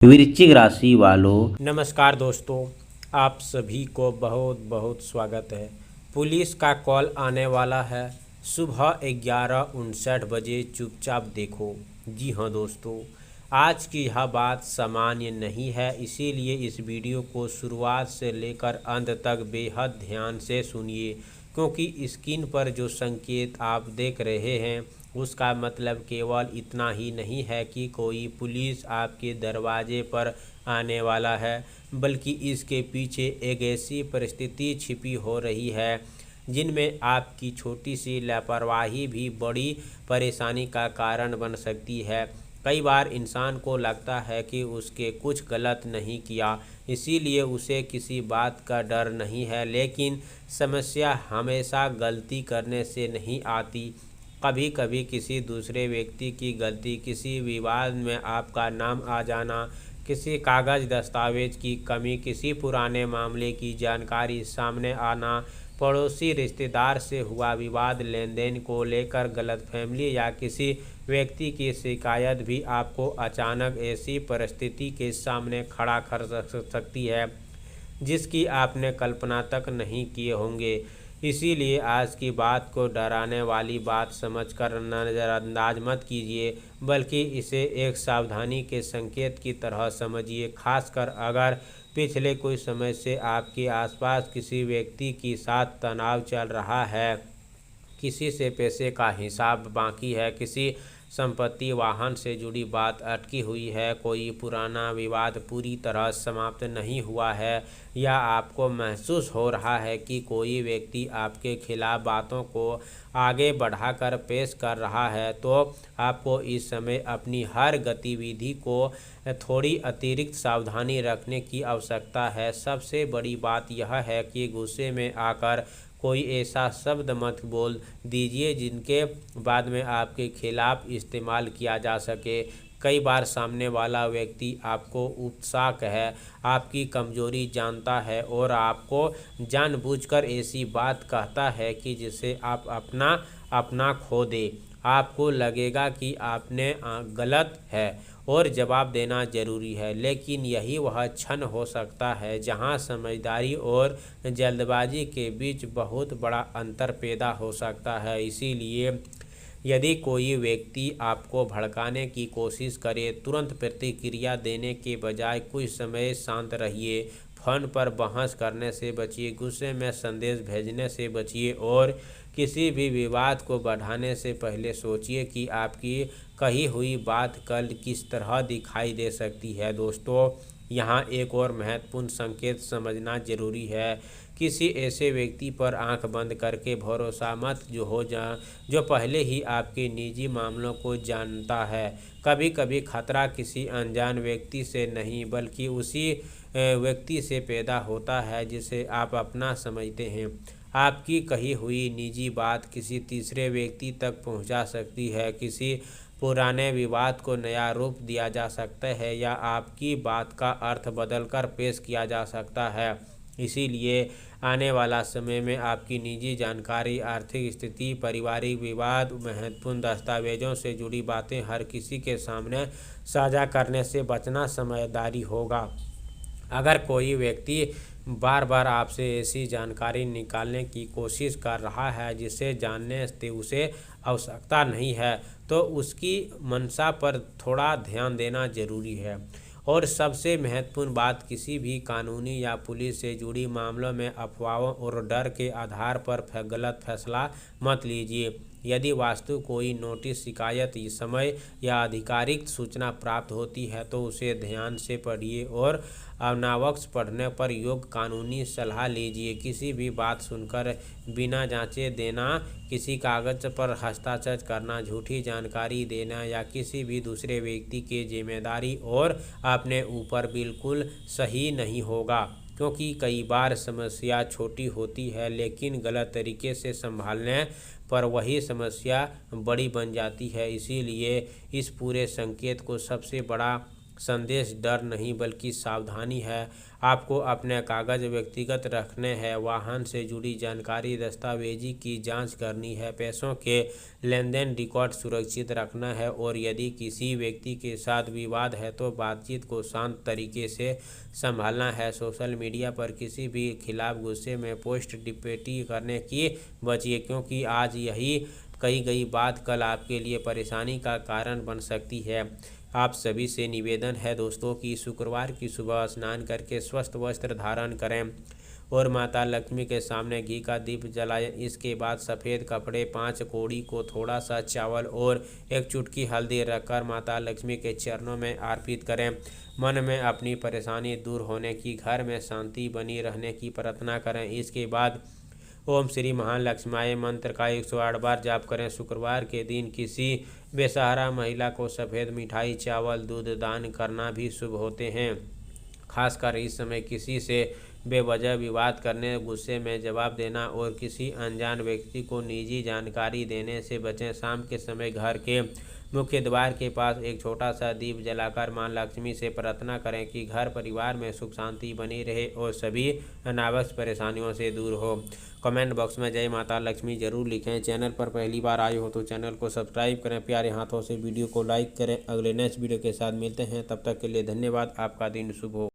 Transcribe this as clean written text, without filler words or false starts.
वृश्चिक राशि वालों, नमस्कार दोस्तों, आप सभी को बहुत बहुत स्वागत है। पुलिस का कॉल आने वाला है। सुबह 11:59 बजे चुपचाप देखो। जी हाँ दोस्तों, आज की यह बात सामान्य नहीं है, इसीलिए इस वीडियो को शुरुआत से लेकर अंत तक बेहद ध्यान से सुनिए, क्योंकि स्क्रीन पर जो संकेत आप देख रहे हैं उसका मतलब केवल इतना ही नहीं है कि कोई पुलिस आपके दरवाजे पर आने वाला है, बल्कि इसके पीछे एक ऐसी परिस्थिति छिपी हो रही है जिनमें आपकी छोटी सी लापरवाही भी बड़ी परेशानी का कारण बन सकती है। कई बार इंसान को लगता है कि उसके कुछ गलत नहीं किया, इसीलिए उसे किसी बात का डर नहीं है, लेकिन समस्या हमेशा गलती करने से नहीं आती। कभी कभी किसी दूसरे व्यक्ति की गलती, किसी विवाद में आपका नाम आ जाना, किसी कागज दस्तावेज की कमी, किसी पुराने मामले की जानकारी सामने आना, पड़ोसी रिश्तेदार से हुआ विवाद, लेन देन को लेकर गलतफहमी या किसी व्यक्ति की शिकायत भी आपको अचानक ऐसी परिस्थिति के सामने खड़ा कर सकती है जिसकी आपने कल्पना तक नहीं किए होंगे। इसीलिए आज की बात को डराने वाली बात समझकर नज़रअंदाज मत कीजिए, बल्कि इसे एक सावधानी के संकेत की तरह समझिए। खासकर अगर पिछले कुछ समय से आपके आसपास किसी व्यक्ति के साथ तनाव चल रहा है, किसी से पैसे का हिसाब बाकी है, किसी संपत्ति वाहन से जुड़ी बात अटकी हुई है, कोई पुराना विवाद पूरी तरह समाप्त नहीं हुआ है, या आपको महसूस हो रहा है कि कोई व्यक्ति आपके खिलाफ बातों को आगे बढ़ाकर पेश कर रहा है, तो आपको इस समय अपनी हर गतिविधि को थोड़ी अतिरिक्त सावधानी रखने की आवश्यकता है। सबसे बड़ी बात यह है कि गुस्से में आकर कोई ऐसा शब्द मत बोल दीजिए जिनके बाद में आपके खिलाफ इस्तेमाल किया जा सके। कई बार सामने वाला व्यक्ति आपको उपसाक है, आपकी कमजोरी जानता है और आपको जानबूझकर ऐसी बात कहता है कि जिसे आप अपना अपना खो दे। आपको लगेगा कि आपने गलत है और जवाब देना जरूरी है, लेकिन यही वह क्षण हो सकता है जहां समझदारी और जल्दबाजी के बीच बहुत बड़ा अंतर पैदा हो सकता है। इसीलिए यदि कोई व्यक्ति आपको भड़काने की कोशिश करे, तुरंत प्रतिक्रिया देने के बजाय कुछ समय शांत रहिए। फ़ोन पर बहस करने से बचिए, गुस्से में संदेश भेजने से बचिए और किसी भी विवाद को बढ़ाने से पहले सोचिए कि आपकी कही हुई बात कल किस तरह दिखाई दे सकती है। दोस्तों, यहाँ एक और महत्वपूर्ण संकेत समझना जरूरी है। किसी ऐसे व्यक्ति पर आंख बंद करके भरोसा मत जो पहले ही आपके निजी मामलों को जानता है। कभी कभी खतरा किसी अनजान व्यक्ति से नहीं, बल्कि उसी व्यक्ति से पैदा होता है जिसे आप अपना समझते हैं। आपकी कही हुई निजी बात किसी तीसरे व्यक्ति तक पहुंचा सकती है, किसी पुराने विवाद को नया रूप दिया जा सकता है, या आपकी बात का अर्थ बदलकर पेश किया जा सकता है। इसीलिए आने वाला समय में आपकी निजी जानकारी, आर्थिक स्थिति, पारिवारिक विवाद, महत्वपूर्ण दस्तावेजों से जुड़ी बातें हर किसी के सामने साझा करने से बचना समझदारी होगा। अगर कोई व्यक्ति बार बार आपसे ऐसी जानकारी निकालने की कोशिश कर रहा है जिसे जानने से उसे आवश्यकता नहीं है, तो उसकी मंशा पर थोड़ा ध्यान देना जरूरी है। और सबसे महत्वपूर्ण बात, किसी भी कानूनी या पुलिस से जुड़ी मामलों में अफवाहों और डर के आधार पर गलत फैसला मत लीजिए। यदि वास्तु कोई नोटिस, शिकायत, समय या आधिकारिक सूचना प्राप्त होती है तो उसे ध्यान से पढ़िए और अनावश्यक पढ़ने पर योग्य कानूनी सलाह लीजिए। किसी भी बात सुनकर बिना जांचे देना, किसी कागज पर हस्ताक्षर करना, झूठी जानकारी देना या किसी भी दूसरे व्यक्ति की जिम्मेदारी और अपने ऊपर बिल्कुल सही नहीं होगा, क्योंकि कई बार समस्या छोटी होती है लेकिन गलत तरीके से संभालने पर वही समस्या बड़ी बन जाती है। इसीलिए इस पूरे संकेत को सबसे बड़ा संदेश डर नहीं बल्कि सावधानी है। आपको अपने कागज व्यक्तिगत रखने हैं, वाहन से जुड़ी जानकारी दस्तावेजी की जांच करनी है, पैसों के लेन देन रिकॉर्ड सुरक्षित रखना है और यदि किसी व्यक्ति के साथ विवाद है तो बातचीत को शांत तरीके से संभालना है। सोशल मीडिया पर किसी भी खिलाफ गुस्से में पोस्ट टिप्पणी करने की बचिए, क्योंकि आज यही कही गई बात कल आपके लिए परेशानी का कारण बन सकती है। आप सभी से निवेदन है दोस्तों कि शुक्रवार की सुबह स्नान करके स्वस्थ वस्त्र धारण करें और माता लक्ष्मी के सामने घी का दीप जलाएं। इसके बाद सफ़ेद कपड़े, 5 कौड़ी को थोड़ा सा चावल और 1 चुटकी हल्दी रखकर माता लक्ष्मी के चरणों में अर्पित करें। मन में अपनी परेशानी दूर होने की, घर में शांति बनी रहने की प्रार्थना करें। इसके बाद ओम श्री महालक्ष्माय मंत्र का 108 बार जाप करें। शुक्रवार के दिन किसी बेसहारा महिला को सफ़ेद मिठाई, चावल, दूध दान करना भी शुभ होते हैं। खासकर इस समय किसी से बेवजह विवाद करने, गुस्से में जवाब देना और किसी अनजान व्यक्ति को निजी जानकारी देने से बचें। शाम के समय घर के मुख्य द्वार के पास एक छोटा सा दीप जलाकर मां लक्ष्मी से प्रार्थना करें कि घर परिवार में सुख शांति बनी रहे और सभी अनावश्यक परेशानियों से दूर हो। कमेंट बॉक्स में जय माता लक्ष्मी जरूर लिखें। चैनल पर पहली बार आए हो तो चैनल को सब्सक्राइब करें, प्यारे हाथों से वीडियो को लाइक करें। अगले नेक्स्ट वीडियो के साथ मिलते हैं, तब तक के लिए धन्यवाद। आपका दिन शुभ हो।